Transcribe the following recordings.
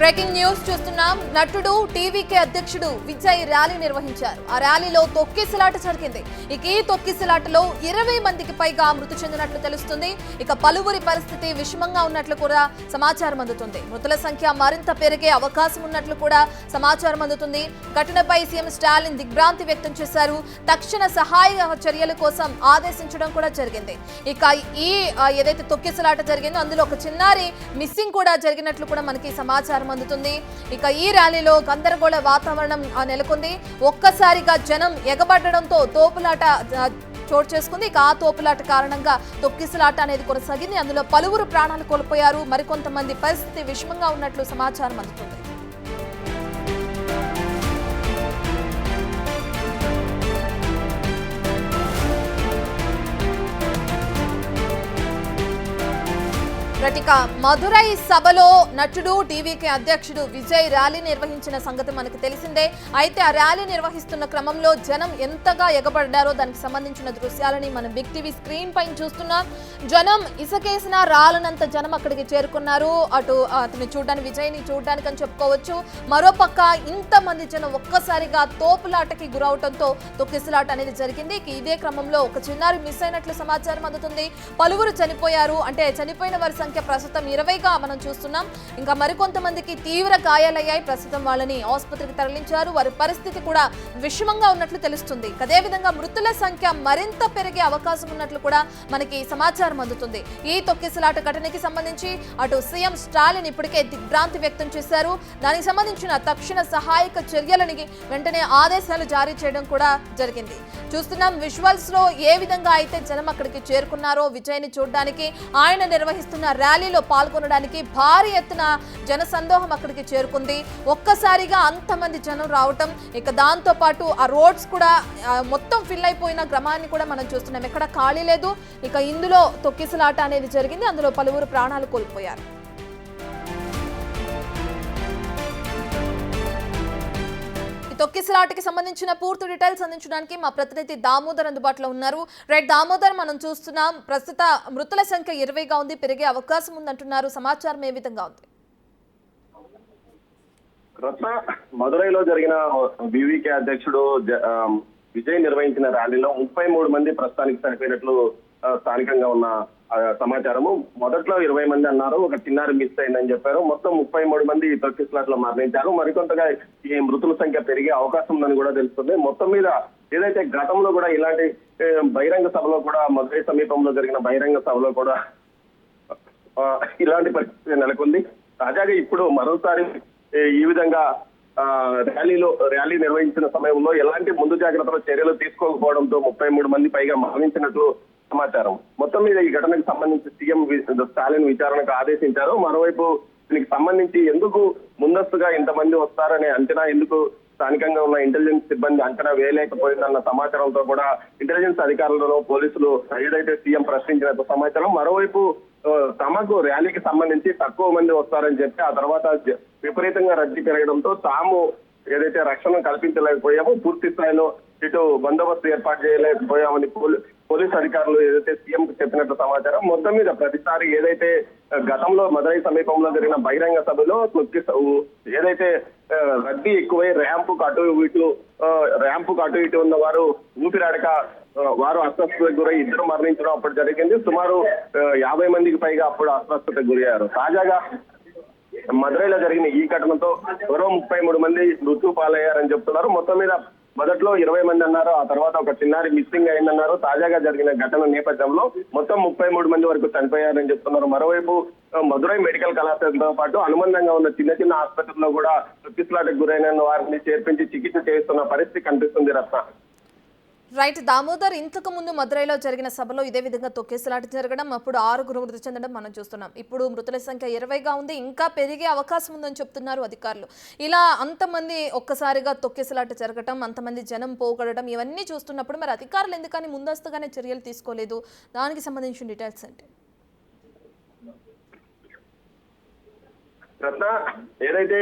Breaking news చూస్తున్నాం. నటుడు TVK అధ్యక్షుడు విజయ్ ర్యాలీ నిర్వహించారు. ఆ ర్యాలీలో తొక్కిసలాట జరిగింది. ఈ తొక్కిసలాటలో 20 మందికి పైగా మృతి చెందినట్లు తెలుస్తుంది. ఇక పలువురి పరిస్థితి విషమంగా ఉన్నట్లు కూడా సమాచారం అందుతుంది. మృతుల సంఖ్య మరింత పెరిగే అవకాశం ఉన్నట్లు కూడా సమాచారం అందుతుంది. ఘటనపై సీఎం స్టాలిన్ దిగ్భ్రాంతి వ్యక్తం చేశారు. తక్షణ సహాయ చర్యల కోసం ఆదేశించడం కూడా జరిగింది. ఇక ఈ ఏదైతే తొక్కిసలాట జరిగిందో అందులో ఒక చిన్నారి మిస్సింగ్ కూడా జరిగినట్లు కూడా మనకి సమాచారం అందుతుంది. ఇక ఈ ర్యాలీలో గందరగోళ వాతావరణం నెలకొంది. ఒక్కసారిగా జనం ఎగబడడంతో తోపులాట చోటు చేసుకుంది. ఇక ఆ తోపులాట కారణంగా తొక్కిసలాట అనేది కొనసాగింది. అందులో పలువురు ప్రాణాలు కోల్పోయారు. మరికొంతమంది పరిస్థితి విషమంగా ఉన్నట్లు సమాచారం అందుతుంది. ప్రతిక మధురై సభలో నటుడు టీవీకే అధ్యక్షుడు విజయ్ ర్యాలీ నిర్వహించిన సంగతి మనకు తెలిసిందే. అయితే ఆ ర్యాలీ నిర్వహిస్తున్న క్రమంలో జనం ఎంతగా ఎగబడ్డారో దానికి సంబంధించిన దృశ్యాలని మనం బిగ్ టీవీ స్క్రీన్ పైన చూస్తున్నాం. జనం ఇసుకేసిన రాలనంత జనం అక్కడికి చేరుకున్నారు. అటు అతన్ని చూడడానికి విజయ్ని చూడడానికి అని చెప్పుకోవచ్చు. మరోపక్క ఇంతమంది జనం ఒక్కసారిగా తోపులాటకి గురవడంతో తొక్కిసలాట అనేది జరిగింది. ఇదే క్రమంలో ఒక చిన్నారి మిస్ అయినట్లు సమాచారం అందుతుంది. పలువురు చనిపోయారు. అంటే చనిపోయిన వారి సంఖ్య ప్రస్తుతం 20గా మనం చూస్తున్నాం. ఇంకా మరికొంతమందికి తీవ్ర గాయాలయ్యాయి. ప్రస్తుతం వాళ్ళని ఆసుపత్రికి తరలించారు. వారి పరిస్థితి కూడా విషమంగా ఉన్నట్లు తెలుస్తుంది. అదేవిధంగా మృతుల సంఖ్య మరింత పెరిగే అవకాశం ఉన్నట్లు కూడా మనకి సమాచారం అందుతుంది. ఈ తొక్కిసలాట ఘటనకి సంబంధించి అటు సీఎం స్టాలిన్ ఇప్పటికే దిగ్భ్రాంతి వ్యక్తం చేశారు. దానికి సంబంధించిన తక్షణ సహాయక చర్యలని వెంటనే ఆదేశాలు జారీ చేయడం కూడా జరిగింది. చూస్తున్నాం విజువల్స్ లో ఏ విధంగా అయితే జనం అక్కడికి చేరుకున్నారో విజయ్ని చూడడానికి, ఆయన నిర్వహిస్తున్న ర్యాలీలో పాల్గొనడానికి భారీ ఎత్తున జనసందోహం అక్కడికి చేరుకుంది. ఒక్కసారిగా అంతమంది జనం రావటం, ఇక దాంతో పాటు ఆ రోడ్స్ కూడా మొత్తం ఫిల్ అయిపోయిన గ్రామాన్ని కూడా మనం చూస్తున్నాం. ఎక్కడ ఖాళీ లేదు. ఇక ఇందులో తొక్కిసలాట అనేది జరిగింది. అందులో పలువురు ప్రాణాలు కోల్పోయారు. తొక్కిసలాటకి సంబంధించిన పూర్తి డీటెయిల్స్ అందించడానికి మా ప్రతినిధి దామోదర్ అందుబాటులో ఉన్నారు. రైట్ దామోదర్, మనం చూస్తున్నాం ప్రస్తుత మృతుల సంఖ్య 20గా ఉంది. పెరిగే అవకాశం ఉందంటున్నారు. సమాచారం ఏ విధంగా ఉంది? రత్న, మదురైలో జరిగిన బీవీకే అధ్యక్షుడు విజయ్ నిర్వహించిన ర్యాలీలో 33 మంది ప్రస్తుతానికి చనిపోయినట్లు స్థానికంగా ఉన్న సమాచారము. మొదట్లో 20 మంది అన్నారు. ఒక చిన్నారి మిస్ అయిందని చెప్పారు. మొత్తం 33 మంది తొక్కిసలాట్లో మరణించారు. మరికొంతగా ఈ మృతుల సంఖ్య పెరిగే అవకాశం ఉందని కూడా తెలుస్తుంది. మొత్తం మీద ఏదైతే గతంలో కూడా ఇలాంటి బహిరంగ సభలో కూడా మదురై సమీపంలో జరిగిన బహిరంగ సభలో కూడా ఇలాంటి పరిస్థితి నెలకొంది. తాజాగా ఇప్పుడు మరోసారి ఈ విధంగా ర్యాలీ నిర్వహించిన సమయంలో ఎలాంటి ముందు జాగ్రత్తల చర్యలు తీసుకోకపోవడంతో 33 మంది పైగా మరణించినట్లు సమాచారం. మొత్తం మీద ఈ ఘటనకు సంబంధించి సీఎం స్టాలిన్ విచారణకు ఆదేశించారు. మరోవైపు దీనికి సంబంధించి ఎందుకు ముందస్తుగా ఇంతమంది వస్తారనే అంచనా ఎందుకు స్థానికంగా ఉన్న ఇంటెలిజెన్స్ సిబ్బంది అంచనా వేయలేకపోయిందన్న సమాచారంతో కూడా ఇంటెలిజెన్స్ అధికారులను పోలీసులు ఏదైతే సీఎం ప్రశ్నించినంత సమాచారం. మరోవైపు తమకు ర్యాలీకి సంబంధించి తక్కువ మంది వస్తారని చెప్పి ఆ తర్వాత విపరీతంగా రద్దీ పెరగడంతో తాము ఏదైతే రక్షణ కల్పించలేకపోయామో, పూర్తి స్థాయిలో ఇటు బందోబస్తు ఏర్పాటు చేయలేకపోయామని పోలీసు అధికారులు ఏదైతే సీఎం కు చెప్పినట్లు సమాచారం. మొత్తం మీద ప్రతిసారి ఏదైతే గతంలో మదురై సమీపంలో జరిగిన బహిరంగ సభలో ఏదైతే రద్దీ ఎక్కువై ర్యాంపుకు అటు ఇటు ఉన్న వారు ఊపిరాడక వారు అస్వస్థతకు గురై 2 మరణించడం అప్పుడు జరిగింది. సుమారు 50 మందికి పైగా అప్పుడు అస్వస్థతకు గురయ్యారు. తాజాగా మదురైలో జరిగిన ఈ ఘటనతో మరో 33 మంది మృత్యు పాలయ్యారని చెప్తున్నారు. మొత్తం మీద మొదట్లో 20 మంది అన్నారు. ఆ తర్వాత ఒక చిన్నారి మిస్సింగ్ అయిందన్నారు. తాజాగా జరిగిన ఘటన నేపథ్యంలో మొత్తం 33 మంది వరకు చనిపోయారని చెప్తున్నారు. మరోవైపు మదురై మెడికల్ కళాశాలతో పాటు అనుబంధంగా ఉన్న చిన్న చిన్న ఆసుపత్రుల్లో కూడా తొక్కిసలాటకు గురైన వారిని చేర్పించి చికిత్స చేస్తున్న పరిస్థితి కనిపిస్తుంది. రత్న, రైట్ దామోదర్, ఇంతకు ముందు మదురైలో జరిగిన సభలో ఇదే విధంగా తొక్కిసలాట జరగడం, అప్పుడు 6 మృతి చెందడం మనం చూస్తున్నాం. ఇప్పుడు మృతుల సంఖ్య 20గా ఉంది. ఇంకా పెరిగే అవకాశం ఉందని చెప్తున్నారు అధికారులు. ఇలా అంతమంది ఒక్కసారిగా తొక్కిసలాట జరగడం, అంతమంది జనం పోగొడడం, ఇవన్నీ చూస్తున్నప్పుడు మరి అధికారులు ఎందుకని ముందస్తుగానే చర్యలు తీసుకోలేదు? దానికి సంబంధించిన డీటెయిల్స్ అంటే రత్న, ఏదైతే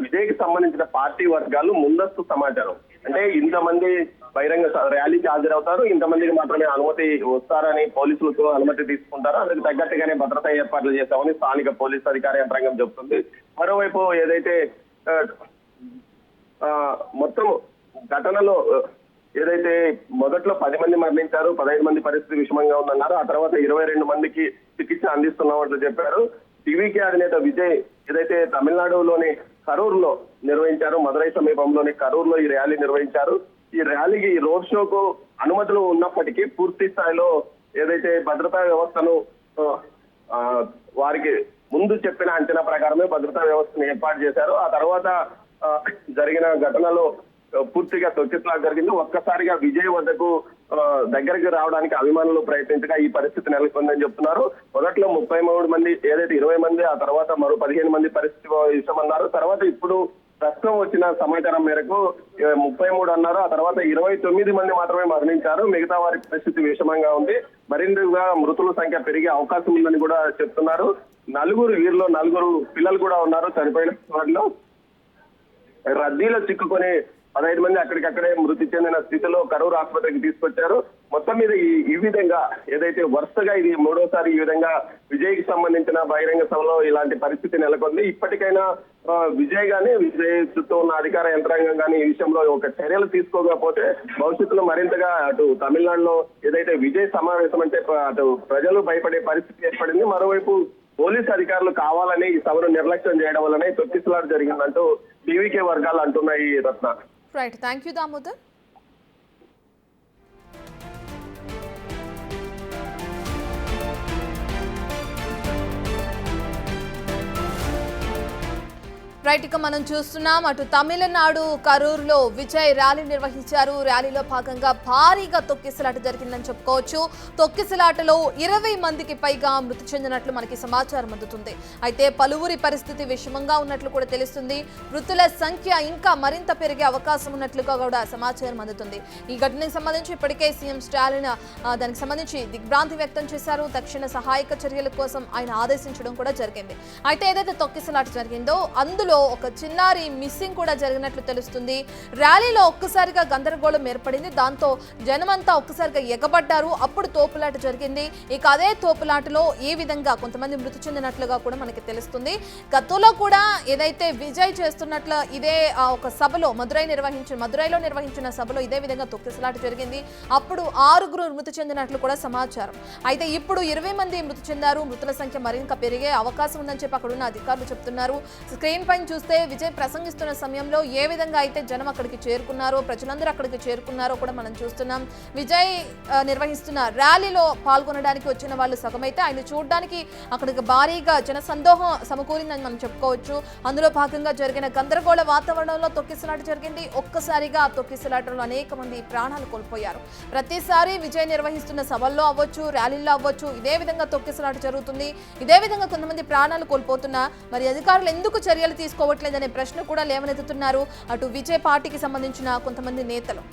విజయ్కి సంబంధించిన పార్టీ వర్గాలు ముందస్తు సమాచారం అంటే ఇంతమంది బహిరంగ ర్యాలీకి హాజరవుతారు. ఇంతమందికి మాత్రమే అనుమతి వస్తారని పోలీసులతో అనుమతి తీసుకుంటారు. అందుకు తగ్గట్టుగానే భద్రతా ఏర్పాట్లు చేశామని స్థానిక పోలీసు అధికార యంత్రాంగం చెబుతుంది. మరోవైపు ఏదైతే మొత్తం ఘటనలో ఏదైతే మొదట్లో 10 మంది మరణించారు, 15 మంది పరిస్థితి విషమంగా ఉందన్నారు. ఆ తర్వాత 22 మందికి చికిత్స అందిస్తున్నామంటూ చెప్పారు. టీవీకే అధినేత విజయ్ ఏదైతే తమిళనాడులోని కరూరులో నిర్వహించారు, మదురై సమీపంలోని కరూరులో ఈ ర్యాలీ నిర్వహించారు. ఈ ర్యాలీకి ఈ రోడ్ షోకు అనుమతులు ఉన్నప్పటికీ పూర్తి స్థాయిలో ఏదైతే భద్రతా వ్యవస్థను వారికి ముందు చెప్పిన అంచనా ప్రకారమే భద్రతా వ్యవస్థను ఏర్పాటు చేశారు. ఆ తర్వాత జరిగిన ఘటనలో పూర్తిగా తొక్కిసలాట జరిగింది. ఒక్కసారిగా విజయ్ వద్దకు దగ్గరికి రావడానికి అభిమానులు ప్రయత్నించగా ఈ పరిస్థితి నెలకొందని చెప్తున్నారు. మొదట్లో 33 మంది ఏదైతే 20 మంది, ఆ తర్వాత మరో 15 మంది పరిస్థితి విషమన్నారు. తర్వాత ఇప్పుడు ప్రస్తుతం వచ్చిన సమాచారం మేరకు 33 అన్నారు. ఆ తర్వాత 29 మంది మాత్రమే మరణించారు. మిగతా వారి పరిస్థితి విషమంగా ఉంది. మరింతగా మృతుల సంఖ్య పెరిగే అవకాశం ఉందని కూడా చెప్తున్నారు. వీరిలో 4 పిల్లలు కూడా ఉన్నారు. చనిపోయిన వారిలో రద్దీలో చిక్కుకొని 15 మంది అక్కడికక్కడే మృతి చెందిన స్థితిలో కరూరు ఆసుపత్రికి తీసుకొచ్చారు. మొత్తం మీద ఈ విధంగా ఏదైతే వరుసగా ఇది 3వసారి ఈ విధంగా విజయ్కి సంబంధించిన బహిరంగ సభలో ఇలాంటి పరిస్థితి నెలకొంది. ఇప్పటికైనా విజయ్ గానీ విజయ్ చుట్టూ ఉన్న అధికార యంత్రాంగం కానీ ఈ విషయంలో ఒక చర్యలు తీసుకోకపోతే భవిష్యత్తులో మరింతగా అటు తమిళనాడులో ఏదైతే విజయ్ సమావేశం అంటే అటు ప్రజలు భయపడే పరిస్థితి ఏర్పడింది. మరోవైపు పోలీసు అధికారులు కావాలని ఈ సభను నిర్లక్ష్యం చేయడం వల్లనే తొక్కిసలాట జరిగిందంటూ టీవీకే వర్గాలు అంటున్నాయి. Ratna. Right, thank you Damodar. Right, ఇక మనం చూస్తున్నాం అటు తమిళనాడు కరూరులో విజయ్ ర్యాలీ నిర్వహించారు. ర్యాలీలో భాగంగా భారీగా తొక్కిసలాట జరిగిందని చెప్పుకోవచ్చు. తొక్కిసలాటలో 20 మందికి పైగా మృతి చెందినట్లు మనకి సమాచారం అందుతుంది. అయితే పలువురి పరిస్థితి విషమంగా ఉన్నట్లు కూడా తెలుస్తుంది. మృతుల సంఖ్య ఇంకా మరింత పెరిగే అవకాశం ఉన్నట్లుగా కూడా సమాచారం అందుతుంది. ఈ ఘటనకు సంబంధించి ఇప్పటికే సీఎం స్టాలిన్ దానికి సంబంధించి దిగ్భ్రాంతి వ్యక్తం చేశారు. తక్షణ సహాయక చర్యల కోసం ఆయన ఆదేశించడం కూడా జరిగింది. అయితే ఏదైతే తొక్కిసలాట జరిగిందో అందులో ఒక చిన్నారి మిస్సింగ్ కూడా జరిగినట్లు తెలుస్తుంది. ర్యాలీలో ఒక్కసారిగా గందరగోళం ఏర్పడింది. దాంతో జనమంతా ఒక్కసారిగా ఎగబడ్డారు. అప్పుడు తోపులాట జరిగింది. ఇక అదే తోపులాటలో ఈ విధంగా కొంతమంది మృతి చెందినట్లుగా కూడా మనకి తెలుస్తుంది. గతంలో కూడా ఏదైతే విజయ్ చేస్తున్నట్లు ఇదే ఒక సభలో మదురైలో నిర్వహించిన సభలో ఇదే విధంగా తొక్కిసలాట జరిగింది. అప్పుడు 6 మృతి చెందినట్లు కూడా సమాచారం. అయితే ఇప్పుడు 20 మంది మృతి చెందారు. మృతుల సంఖ్య మరింత పెరిగే అవకాశం ఉందని చెప్పి అక్కడ ఉన్న అధికారులు చెప్తున్నారు. స్క్రీన్ పై చూస్తే విజయ్ ప్రసంగిస్తున్న సమయంలో ఏ విధంగా అయితే జనం అక్కడికి చేరుకున్నారో, ప్రజలందరూ అక్కడికి చేరుకున్నారో కూడా మనం చూస్తున్నాం. విజయ్ నిర్వహిస్తున్న ర్యాలీలో పాల్గొనడానికి వచ్చిన వాళ్ళు సగమైతే ఆయన చూడడానికి అక్కడికి భారీగా జనసందోహం సమకూరిందని మనం చెప్పుకోవచ్చు. అందులో భాగంగా జరిగిన గందరగోళ వాతావరణంలో తొక్కిసలాట జరిగింది. ఒక్కసారిగా ఆ తొక్కిసలాటలో అనేక మంది ప్రాణాలు కోల్పోయారు. ప్రతిసారి విజయ్ నిర్వహిస్తున్న సభల్లో అవ్వచ్చు, ర్యాలీల్లో అవ్వచ్చు, ఇదే విధంగా తొక్కిసలాట జరుగుతుంది. ఇదే విధంగా కొంతమంది ప్రాణాలు కోల్పోతున్నా మరి అధికారులు ఎందుకు చర్యలు తీసుకోవట్లేదనే ప్రశ్న కూడా లేవనెత్తుతున్నారు అటు విజయ్ పార్టీకి సంబంధించిన కొంతమంది నేతలు.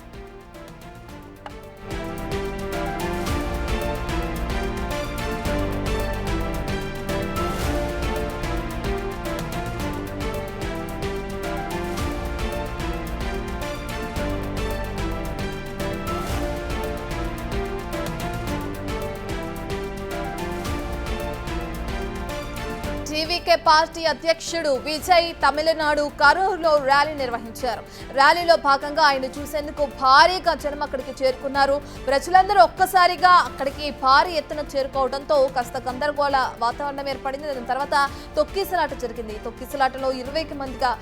టీవీకే పార్టీ అధ్యక్షుడు విజయ్ తమిళనాడు కరూరులో ర్యాలీ నిర్వహించారు. ర్యాలీలో భాగంగా ఆయన చూసేందుకు భారీగా జనం అక్కడికి చేరుకున్నారు. ప్రజలందరూ ఒక్కసారిగా అక్కడికి భారీ ఎత్తున చేరుకోవడంతో కాస్త గందరగోళ వాతావరణం ఏర్పడింది. దాని తర్వాత తొక్కిసలాట జరిగింది. తొక్కిసలాటలో 20 మందిగా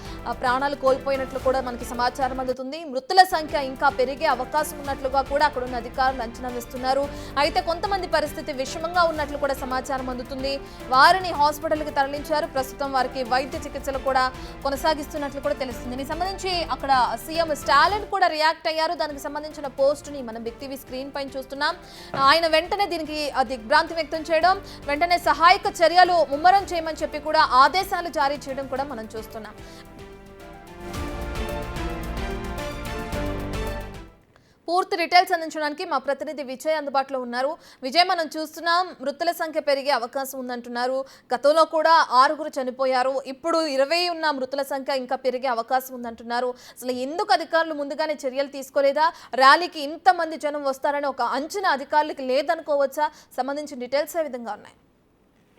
ప్రాణాలు కోల్పోయినట్లు కూడా మనకి సమాచారం అందుతుంది. మృతుల సంఖ్య ఇంకా పెరిగే అవకాశం ఉన్నట్లుగా కూడా అక్కడున్న అధికారులు అంచనా వేస్తున్నారు. అయితే కొంతమంది పరిస్థితి విషమంగా ఉన్నట్లు కూడా సమాచారం అందుతుంది. వారిని హాస్పిటల్కి తరలించారు. ప్రస్తుతం వారికి వైద్య చికిత్సలు కూడా కొనసాగిస్తున్నట్లు కూడా తెలుస్తుంది. దీనికి సంబంధించి అక్కడ సీఎం స్టాలిన్ కూడా రియాక్ట్ అయ్యారు. దానికి సంబంధించిన పోస్ట్ ని మనం బిగ్ టీవీ స్క్రీన్ పైన చూస్తున్నాం. ఆయన వెంటనే దీనికి దిగ్భ్రాంతి వ్యక్తం చేయడం, వెంటనే సహాయక చర్యలు ముమ్మరం చేయమని చెప్పి కూడా ఆదేశాలు జారీ చేయడం కూడా మనం చూస్తున్నాం. పూర్తి డీటెయిల్స్ అందించడానికి మా ప్రతినిధి విజయ్ అందుబాటులో ఉన్నారు. విజయ్, మనం చూస్తున్నాం మృతుల సంఖ్య పెరిగే అవకాశం ఉందంటున్నారు. గతంలో కూడా 6 చనిపోయారు. ఇప్పుడు 20 ఉన్న మృతుల సంఖ్య ఇంకా పెరిగే అవకాశం ఉందంటున్నారు. అసలు ఎందుకు అధికారులు ముందుగానే చర్యలు తీసుకోలేదా? ర్యాలీకి ఇంతమంది జనం వస్తారని ఒక అంచనా అధికారులకు లేదనుకోవచ్చా? సంబంధించిన డీటెయిల్స్ ఏ విధంగా ఉన్నాయి?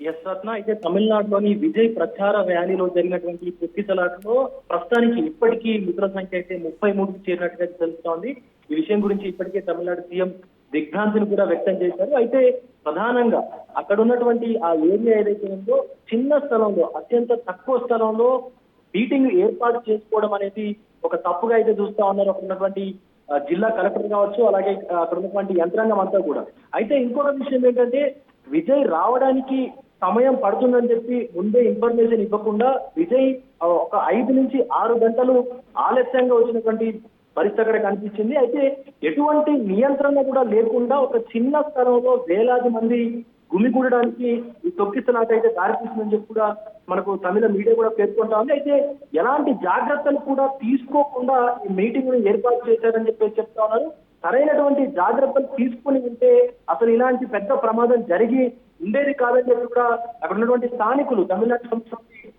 ఎస్ రత్న, అయితే తమిళనాడులోని విజయ్ ప్రచార ర్యాలీలో జరిగినటువంటి తొక్కిసలాటలో ప్రస్తుతానికి ఇప్పటికీ మృతుల సంఖ్య అయితే 33కి చేరినట్టుగా తెలుస్తోంది. ఈ విషయం గురించి ఇప్పటికే తమిళనాడు సీఎం దిగ్భ్రాంతిని కూడా వ్యక్తం చేశారు. అయితే ప్రధానంగా అక్కడ ఉన్నటువంటి ఆ ఏరియా ఏదైతే ఉందో చిన్న స్థలంలో, అత్యంత తక్కువ స్థలంలో మీటింగ్ ఏర్పాటు చేసుకోవడం అనేది ఒక తప్పుగా అయితే చూస్తా ఉన్నారు అక్కడ ఉన్నటువంటి జిల్లా కలెక్టర్ కావచ్చు, అలాగే అక్కడ ఉన్నటువంటి యంత్రాంగం అంతా కూడా. అయితే ఇంకొక విషయం ఏంటంటే విజయ్ రావడానికి సమయం పడుతుందని చెప్పి ముందే ఇన్ఫర్మేషన్ ఇవ్వకుండా విజయ్ ఒక 5 నుంచి 6 గంటలు ఆలస్యంగా వచ్చినటువంటి పరిస్థితి అక్కడ కనిపించింది. అయితే ఎటువంటి నియంత్రణ కూడా లేకుండా ఒక చిన్న స్థలంలో వేలాది మంది గుమిగూడడానికి ఈ తొక్కిసలాట అయితే దారితీస్తుందని చెప్పి కూడా మనకు తమిళ మీడియా కూడా పేర్కొంటా ఉంది. అయితే ఎలాంటి జాగ్రత్తలు కూడా తీసుకోకుండా ఈ మీటింగ్ ను ఏర్పాటు చేశారని చెప్పి చెప్తా ఉన్నారు. సరైనటువంటి జాగ్రత్తలు తీసుకుని ఉంటే అసలు ఇలాంటి పెద్ద ప్రమాదం జరిగి ఉండేది కాదని చెప్పి కూడా అక్కడ ఉన్నటువంటి స్థానికులు, తమిళనాడు సంబంధించి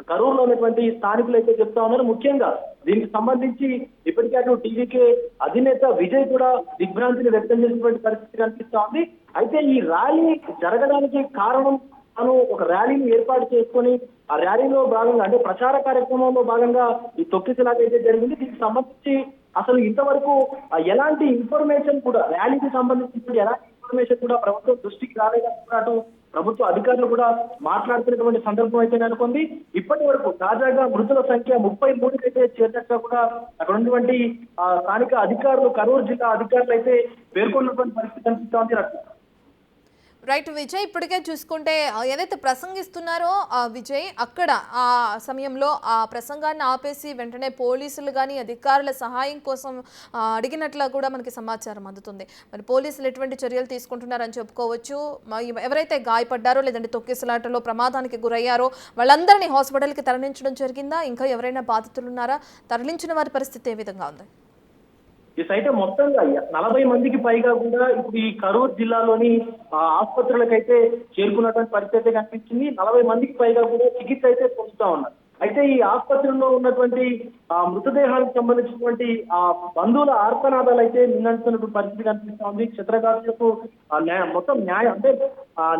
కరూరులో ఉన్నటువంటి స్థానికులు అయితే చెప్తా ఉన్నారు. ముఖ్యంగా దీనికి సంబంధించి ఇప్పటికే అటు టీవీకే అధినేత విజయ్ కూడా దిగ్భ్రాంతిని వ్యక్తం చేసినటువంటి పరిస్థితి కనిపిస్తా ఉంది. అయితే ఈ ర్యాలీ జరగడానికి కారణం తాను ఒక ర్యాలీని ఏర్పాటు చేసుకొని ఆ ర్యాలీలో భాగంగా అంటే ప్రచార కార్యక్రమంలో భాగంగా ఈ తొక్కిసలాట అయితే జరిగింది. దీనికి సంబంధించి అసలు ఇంతవరకు ఎలాంటి ఇన్ఫర్మేషన్ కూడా ర్యాలీకి సంబంధించి ఎలాంటి ఇన్ఫర్మేషన్ కూడా ప్రభుత్వం దృష్టికి రాలేదన్నట్టు ప్రభుత్వ అధికారులు కూడా మాట్లాడుతున్నటువంటి సందర్భం అయితే నెలకొంది. ఇప్పటి వరకు తాజాగా మృతుల సంఖ్య 33కి అయితే చేరినట్టుగా కూడా అక్కడ ఉన్నటువంటి స్థానిక అధికారులు, కరూరు జిల్లా అధికారులు అయితే పేర్కొన్నటువంటి పరిస్థితి కనిపిస్తోంది. రైట్ విజయ్, ఇప్పటికే చూసుకుంటే ఏదైతే ప్రసంగిస్తున్నారో విజయ్ అక్కడ ఆ సమయంలో ఆ ప్రసంగాన్ని ఆపేసి వెంటనే పోలీసులు కానీ అధికారుల సహాయం కోసం అడిగినట్లు కూడా మనకి సమాచారం అందుతుంది. మరి పోలీసులు ఎటువంటి చర్యలు తీసుకుంటున్నారని చెప్పుకోవచ్చు? ఎవరైతే గాయపడ్డారో లేదంటే తొక్కిసలాటలో ప్రమాదానికి గురయ్యారో వాళ్ళందరినీ హాస్పిటల్కి తరలించడం జరిగిందా? ఇంకా ఎవరైనా బాధితులు ఉన్నారా? తరలించిన వారి పరిస్థితి ఏ విధంగా ఉంది? అయితే మొత్తంగా 40 మందికి పైగా కూడా ఇప్పుడు ఈ కరూరు జిల్లాలోని ఆసుపత్రులకైతే చేరుకున్నటువంటి పరిస్థితి కనిపించింది. 40 మందికి పైగా కూడా చికిత్స అయితే పొందుతా ఉన్నారు. అయితే ఈ ఆసుపత్రిలో ఉన్నటువంటి మృతదేహానికి సంబంధించినటువంటి బంధువుల ఆర్తనాదాలు అయితే నిందిస్తున్నటువంటి పరిస్థితి కనిపిస్తా ఉంది. క్షత్రఘాతులకు మొత్తం న్యాయం అంటే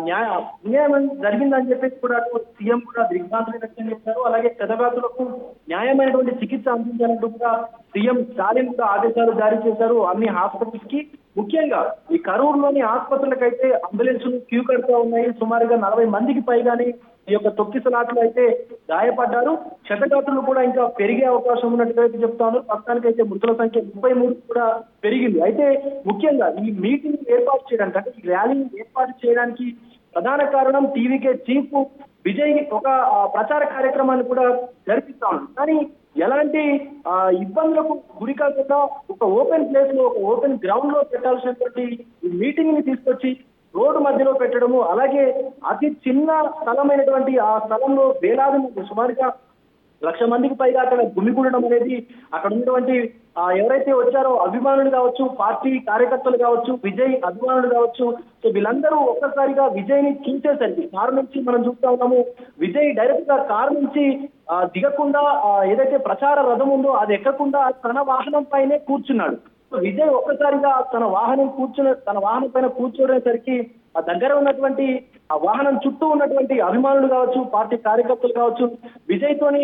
న్యాయం జరిగిందని చెప్పేసి కూడా సీఎం కూడా దిగ్భ్రాంతిని వ్యక్తం చేశారు. అలాగే క్షతగాతులకు న్యాయమైనటువంటి చికిత్స అందించాలంటూ కూడా సీఎం స్టాలిన్ కూడా ఆదేశాలు జారీ చేశారు అన్ని హాస్పిటల్స్ కి. ముఖ్యంగా ఈ కరూరులోని ఆసుపత్రులకైతే అంబులెన్సులు క్యూ కడుతూ ఉన్నాయి. సుమారుగా 40 మందికి పైగానే ఈ యొక్క తొక్కిసలాటలు అయితే గాయపడ్డారు. క్షతగాతులు కూడా ఇంకా పెరిగే అవకాశం ఉన్నట్టుగా అయితే చెప్తా ఉన్నారు. ప్రస్తుతానికైతే మృతుల సంఖ్య 33 కూడా పెరిగింది. అయితే ముఖ్యంగా ఈ మీటింగ్ ఏర్పాటు చేయడానికి అంటే ఈ ర్యాలీని ఏర్పాటు చేయడానికి ప్రధాన కారణం టీవీకే చీఫ్ విజయ్ ఒక ప్రచార కార్యక్రమాన్ని కూడా జరిపిస్తా ఉన్నారు. కానీ ఎలాంటి ఇబ్బందులకు గురి కాకుండా ఒక ఓపెన్ ప్లేస్ లో, ఒక ఓపెన్ గ్రౌండ్ లో పెట్టాల్సినటువంటి ఈ మీటింగ్ ని తీసుకొచ్చి రోడ్డు మధ్యలో పెట్టడము, అలాగే అతి చిన్న స్థలమైనటువంటి ఆ స్థలంలో వేలాది మంది, సుమారుగా 1,00,000 మందికి పైగా అక్కడ గుమిగూడడం అనేది అక్కడ ఉన్నటువంటి ఎవరైతే వచ్చారో అభిమానులు కావచ్చు, పార్టీ కార్యకర్తలు కావచ్చు, విజయ్ అభిమానులు కావచ్చు, సో వీళ్ళందరూ ఒక్కసారిగా విజయ్ ని చూసేసరికి కారు నుంచి మనం చూస్తా ఉన్నాము. విజయ్ డైరెక్ట్ గా కారు నుంచి దిగకుండా ఏదైతే ప్రచార రథం ఉందో అది ఎక్కకుండా తన వాహనం పైనే కూర్చున్నాడు. సో విజయ్ ఒక్కసారిగా తన వాహనం పైన కూర్చోడేసరికి ఆ దగ్గర ఉన్నటువంటి ఆ వాహనం చుట్టూ ఉన్నటువంటి అభిమానులు కావచ్చు, పార్టీ కార్యకర్తలు కావచ్చు, విజయ్ తోని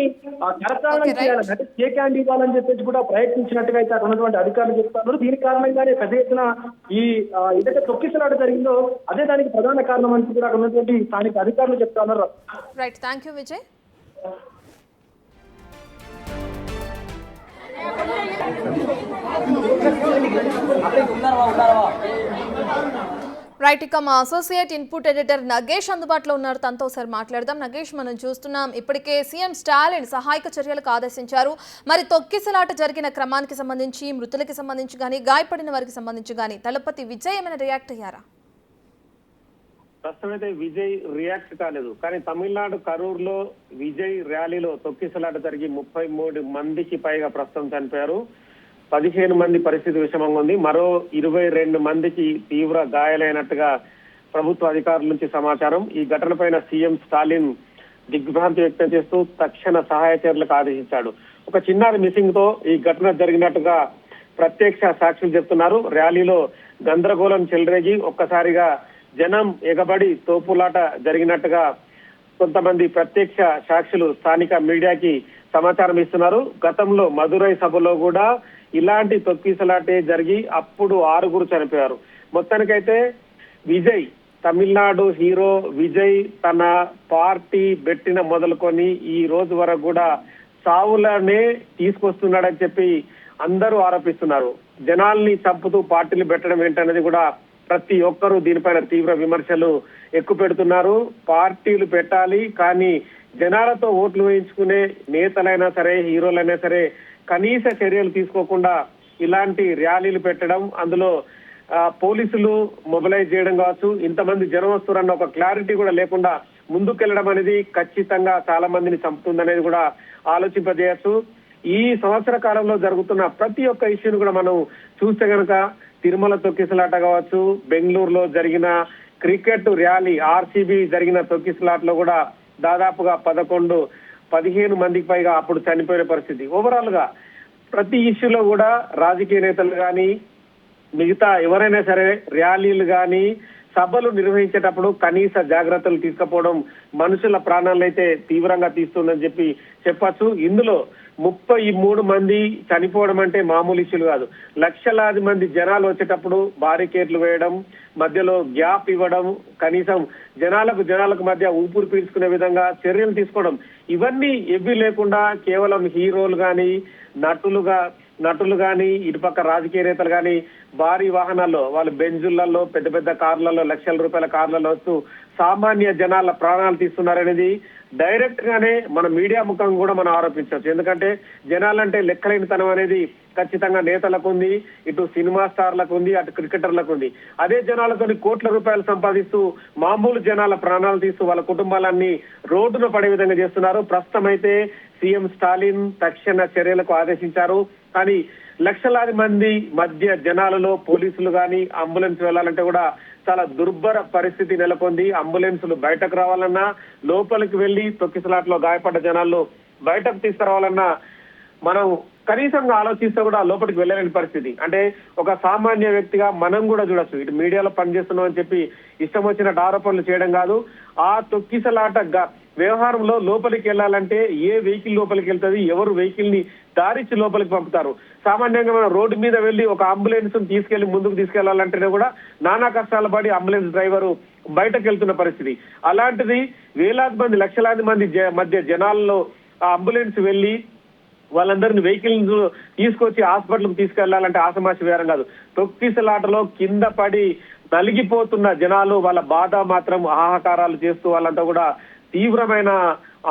కరచాలనం చేయాలని అంటే షేక్ హ్యాండ్ ఇవ్వాలని చెప్పేసి కూడా ప్రయత్నించినట్టుగా అయితే అక్కడ ఉన్నటువంటి అధికారులు చెప్తున్నారు. దీని కారణంగానే పెద్ద ఎత్తున ఈ ఏదైతే తొక్కిసలాట జరిగిందో అదే దానికి ప్రధాన కారణం అని కూడా అక్కడ ఉన్నటువంటి స్థానిక అధికారులు చెప్తా ఉన్నారు. Right, thank you Vijay. Right, ఇక మా అసోసియేట్ ఇన్పుట్ ఎడిటర్ నగేష్ అందుబాటులో ఉన్నారు. తనతో ఒకసారి మాట్లాడదాం. నగేష్, మనం చూస్తున్నాం ఇప్పటికే సీఎం స్టాలిన్ సహాయక చర్యలకు ఆదేశించారు. మరి తొక్కిసలాట జరిగిన క్రమానికి సంబంధించి, మృతులకి సంబంధించి కానీ, గాయపడిన వారికి సంబంధించి కానీ దళపతి విజయ్ ఏమైనా రియాక్ట్ అయ్యారా? ప్రస్తుతం అయితే విజయ్ రియాక్ట్ కాలేదు. కానీ తమిళనాడు కరూరులో విజయ్ ర్యాలీలో తొక్కిసలాట జరిగి 33 మందికి పైగా ప్రస్తుతం చనిపోయారు. 15 మంది పరిస్థితి విషమంగా ఉంది. మరో 22 మందికి తీవ్ర గాయాలైనట్టుగా ప్రభుత్వ అధికారుల నుంచి సమాచారం. ఈ ఘటనపైన సీఎం స్టాలిన్ దిగ్భ్రాంతి వ్యక్తం చేస్తూ తక్షణ సహాయ చర్యలకు ఆదేశించాడు. ఒక చిన్నారి మిస్సింగ్ తో ఈ ఘటన జరిగినట్టుగా ప్రత్యక్ష సాక్షులు చెప్తున్నారు. ర్యాలీలో గందరగోళం చెలరేగి ఒక్కసారిగా జనం ఎగబడి తోపులాట జరిగినట్టుగా కొంతమంది ప్రత్యక్ష సాక్షులు స్థానిక మీడియాకి సమాచారం ఇస్తున్నారు. గతంలో మదురై సభలో కూడా ఇలాంటి తొక్కిసలాటే జరిగి అప్పుడు 6 చనిపోయారు. మొత్తానికైతే విజయ్, తమిళనాడు హీరో విజయ్ తన పార్టీ పెట్టిన మొదలుకొని ఈ రోజు వరకు కూడా సావులనే తీసుకొస్తున్నాడని చెప్పి అందరూ ఆరోపిస్తున్నారు. జనాల్ని చంపుతూ పార్టీలు పెట్టడం ఏంటనేది కూడా ప్రతి ఒక్కరూ దీనిపైన తీవ్ర విమర్శలు ఎక్కువ పెడుతున్నారు. పార్టీలు పెట్టాలి, కానీ జనాలతో ఓట్లు వేయించుకునే నేతలైనా సరే, హీరోలైనా సరే కనీస చర్యలు తీసుకోకుండా ఇలాంటి ర్యాలీలు పెట్టడం, అందులో పోలీసులు మొబిలైజ్ చేయడం కావచ్చు, ఇంతమంది జనం వస్తున్నారన్న ఒక క్లారిటీ కూడా లేకుండా ముందుకెళ్లడం అనేది ఖచ్చితంగా చాలా మందిని చంపుతుందనేది కూడా ఆలోచింపజేయచ్చు. ఈ సంవత్సర కాలంలో జరుగుతున్న ప్రతి ఒక్క ఇష్యూని కూడా మనం చూస్తే గనక తిరుమల తొక్కిసలాట కావచ్చు, బెంగళూరులో జరిగిన క్రికెట్ ర్యాలీ, ఆర్సీబీ జరిగిన తొక్కిసలాటలో కూడా దాదాపుగా 15 మందికి పైగా అప్పుడు చనిపోయిన పరిస్థితి. ఓవరాల్ గా ప్రతి ఇష్యూలో కూడా రాజకీయ నేతలు కానీ మిగతా ఎవరైనా సరే ర్యాలీలు కానీ సభలు నిర్వహించేటప్పుడు కనీస జాగ్రత్తలు తీసుకపోవడం మనుషుల ప్రాణాలను అయితే తీవ్రంగా తీస్తుందని చెప్పచ్చు. ఇందులో 33 మంది చనిపోవడం అంటే మామూలు ఇష్యూలు కాదు. లక్షలాది మంది జనాలు వచ్చేటప్పుడు బారికేడ్లు వేయడం, మధ్యలో గ్యాప్ ఇవ్వడం, కనీసం జనాలకు మధ్య ఊపిరి పీల్చుకునే విధంగా చర్యలు తీసుకోవడం, ఇవన్నీ ఏవీ లేకుండా కేవలం హీరోలు కానీ నటులు కానీ ఇటుపక్క రాజకీయ నేతలు కానీ భారీ వాహనాల్లో, వాళ్ళ బెంజులలో, పెద్ద పెద్ద కార్లలో, లక్షల రూపాయల కార్లలో వస్తూ సామాన్య జనాల ప్రాణాలు తీస్తున్నారనేది డైరెక్ట్ గానే మన మీడియా ముఖం కూడా మనం ఆరోపించవచ్చు. ఎందుకంటే జనాలంటే లెక్కలేనితనం అనేది ఖచ్చితంగా నేతలకు ఉంది, ఇటు సినిమా స్టార్లకు ఉంది, అటు క్రికెటర్లకు ఉంది. అదే జనాలతో కోట్ల రూపాయలు సంపాదిస్తూ మామూలు జనాల ప్రాణాలు తీస్తూ వాళ్ళ కుటుంబాలన్నీ రోడ్డున పడే విధంగా చేస్తున్నారు. ప్రస్తుతం అయితే సీఎం స్టాలిన్ తక్షణ చర్యలకు ఆదేశించారు. కానీ లక్షలాది మంది మధ్య జనాలలో పోలీసులు కానీ అంబులెన్స్ వెళ్లాలంటే కూడా చాలా దుర్భర పరిస్థితి నెలకొంది. అంబులెన్సులు బయటకు రావాలన్నా, లోపలికి వెళ్లి తొక్కిసలాట్లో గాయపడ్డ జనాల్లో బయటకు తీసుకురావాలన్నా మనం కనీసంగా ఆలోచిస్తే కూడా లోపలికి వెళ్ళలేని పరిస్థితి. అంటే ఒక సామాన్య వ్యక్తిగా మనం కూడా చూడొచ్చు, ఇటు మీడియాలో పనిచేస్తున్నాం అని చెప్పి ఇష్టం వచ్చినట్టు ఆరోపణలు చేయడం కాదు. ఆ తొక్కిసలాట వ్యవహారంలో లోపలికి వెళ్లాలంటే ఏ వెహికల్ లోపలికి వెళ్తుంది, ఎవరు వెహికల్ ని దారిచ్చి లోపలికి పంపుతారు. సామాన్యంగా మనం రోడ్డు మీద వెళ్లి ఒక అంబులెన్స్ తీసుకెళ్లి ముందుకు తీసుకెళ్లాలంటేనే కూడా నానా కష్టాలు పడి అంబులెన్స్ డ్రైవరు బయటకు వెళ్తున్న పరిస్థితి. అలాంటిది వేలాది మంది, లక్షలాది మంది మధ్య జనాల్లో ఆ అంబులెన్స్ వెళ్లి వాళ్ళందరినీ వెహికల్స్ తీసుకొచ్చి హాస్పిటల్కి తీసుకెళ్లాలంటే ఆసమాసి వేరం కాదు. తొక్కిసలాటలో కింద పడి నలిగిపోతున్న జనాలు, వాళ్ళ బాధ మాత్రం ఆహాకారాలు చేస్తూ వాళ్ళంతా కూడా తీవ్రమైన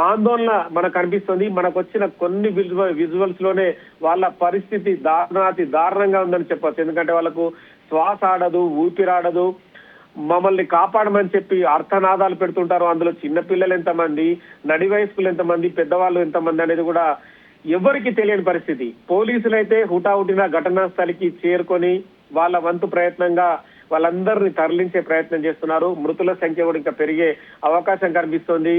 ఆందోళన మనకు కనిపిస్తుంది. మనకు వచ్చిన కొన్ని విజువల్స్ లోనే వాళ్ళ పరిస్థితి దారుణంగా ఉందని చెప్పొచ్చు. ఎందుకంటే వాళ్ళకు శ్వాస ఆడదు, ఊపిరాడదు. మమ్మల్ని కాపాడమని చెప్పి అర్థనాదాలు పెడుతుంటారు. అందులో చిన్నపిల్లలు ఎంతమంది, నడి వయస్కులు ఎంతమంది, పెద్దవాళ్ళు ఎంతమంది అనేది కూడా ఎవరికి తెలియని పరిస్థితి. పోలీసులైతే హుటాహుటిన ఘటనా స్థలికి చేరుకొని వాళ్ళ వంతు ప్రయత్నంగా వాళ్ళందరినీ తరలించే ప్రయత్నం చేస్తున్నారు. మృతుల సంఖ్య కూడా ఇంకా పెరిగే అవకాశం కనిపిస్తోంది.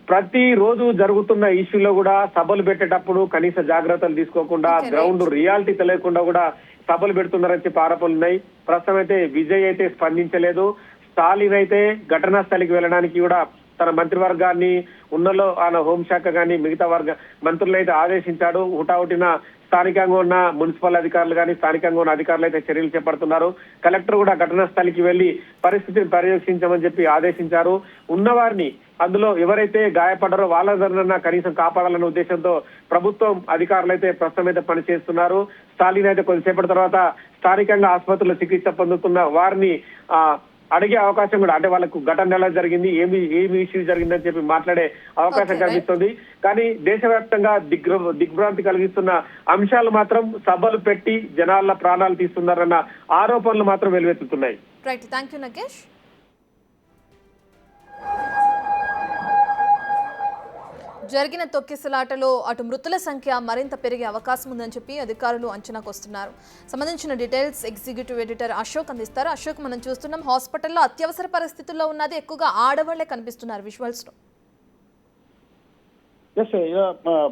ప్రతి రోజు జరుగుతున్న ఇష్యూలో కూడా సభలు పెట్టేటప్పుడు కనీస జాగ్రత్తలు తీసుకోకుండా, గ్రౌండ్ రియాలిటీ తెలియకుండా కూడా సభలు పెడుతున్నారని చెప్పి ఆరోపణలు ఉన్నాయి. ప్రస్తుతం అయితే విజయ్ అయితే స్పందించలేదు. స్టాలిన్ అయితే ఘటనా స్థలికి వెళ్ళడానికి కూడా తన మంత్రివర్గాన్ని ఉన్నలో ఆయన హోంశాఖ కానీ మిగతా మంత్రులు అయితే ఆదేశించాడు. హుటాహుటిన స్థానికంగా ఉన్న మున్సిపల్ అధికారులు కానీ స్థానికంగా ఉన్న అధికారులు అయితే చర్యలు చేపడుతున్నారు. కలెక్టర్ కూడా ఘటనా స్థలికి వెళ్లి పరిస్థితిని పర్యవేక్షించమని చెప్పి ఆదేశించారు. ఉన్నవారిని, అందులో ఎవరైతే గాయపడ్డారో వాళ్ళందరినన్నా కనీసం కాపాడాలన్న ఉద్దేశంతో ప్రభుత్వం అధికారులు అయితే ప్రస్తుతం అయితే పనిచేస్తున్నారు. స్టాలిన్ అయితే కొద్దిసేపటి తర్వాత స్థానికంగా ఆసుపత్రిలో చికిత్స పొందుతున్న వారిని అడిగే అవకాశం కూడా, అంటే వాళ్ళకు ఘటన ఎలా జరిగింది, ఏమి ఇష్యూ జరిగిందని చెప్పి మాట్లాడే అవకాశం కనిపిస్తుంది. కానీ దేశవ్యాప్తంగా దిగ్భ్రాంతి కలిగిస్తున్న అంశాలు మాత్రం సభలు పెట్టి జనాల ప్రాణాలు తీస్తున్నారన్న ఆరోపణలు మాత్రం వెలువెత్తుతున్నాయి. Right, thank you Nagesh. జరిగిన తొక్కిసలాటలో అటు మృతుల సంఖ్య మరింత పెరిగే అవకాశం ఉందని చెప్పి అధికారులు అంచనాకు వస్తున్నారు. సంబంధించిన డీటెయిల్స్ ఎగ్జిక్యూటివ్ ఎడిటర్ అశోక్ అందిస్తారు. అశోక్, మనం చూస్తున్నాం హాస్పిటల్లో అత్యవసర పరిస్థితుల్లో ఉన్నది ఎక్కువగా ఆడవాళ్లే కనిపిస్తున్నారు విజువల్స్ లో.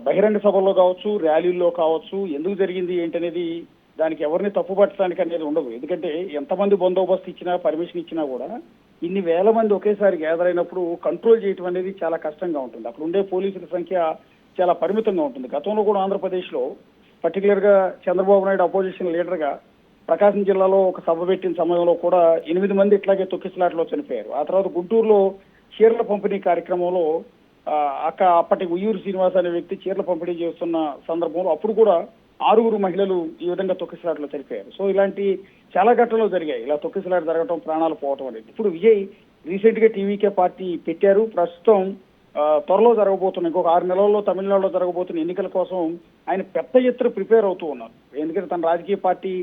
బహిరంగ సభల్లో కావచ్చు, ర్యాలీల్లో కావచ్చు, ఎందుకు జరిగింది ఏంటనేది దానికి ఎవరిని తప్పుపట్టడానికి అనేది ఉండదు. ఎందుకంటే ఎంతమంది బందోబస్తు ఇచ్చినా, పర్మిషన్ ఇచ్చినా కూడా ఇన్ని వేల మంది ఒకేసారి గ్యాదర్ అయినప్పుడు కంట్రోల్ చేయటం అనేది చాలా కష్టంగా ఉంటుంది. అక్కడ ఉండే పోలీసుల సంఖ్య చాలా పరిమితంగా ఉంటుంది. గతంలో కూడా ఆంధ్రప్రదేశ్లో పర్టికులర్ గా చంద్రబాబు నాయుడు అపోజిషన్ లీడర్ గా ప్రకాశం జిల్లాలో ఒక సభ పెట్టిన సమయంలో కూడా 8 మంది ఇట్లాగే తొక్కిసలాటలో చనిపోయారు. ఆ తర్వాత గుంటూరులో చీరల పంపిణీ కార్యక్రమంలో అప్పటి ఉయ్యూరు శ్రీనివాస్ అనే వ్యక్తి చీరల పంపిణీ చేస్తున్న సందర్భంలో అప్పుడు కూడా 6 మహిళలు ఈ విధంగా తొక్కిసలాటలో చనిపోయారు. సో ఇలాంటి చాలా ఘటనలు జరిగాయి. ఇలా తొక్కిసలాట జరగడం, ప్రాణాలు పోవటం అనేది. ఇప్పుడు విజయ్ రీసెంట్ గా టీవీకే పార్టీ పెట్టారు. ప్రస్తుతం త్వరలో జరగబోతున్న ఇంకొక 6 నెలల్లో తమిళనాడులో జరగబోతున్న ఎన్నికల కోసం ఆయన పెద్ద ఎత్తున ప్రిపేర్ అవుతూ ఉన్నారు. ఎందుకంటే తన రాజకీయ పార్టీ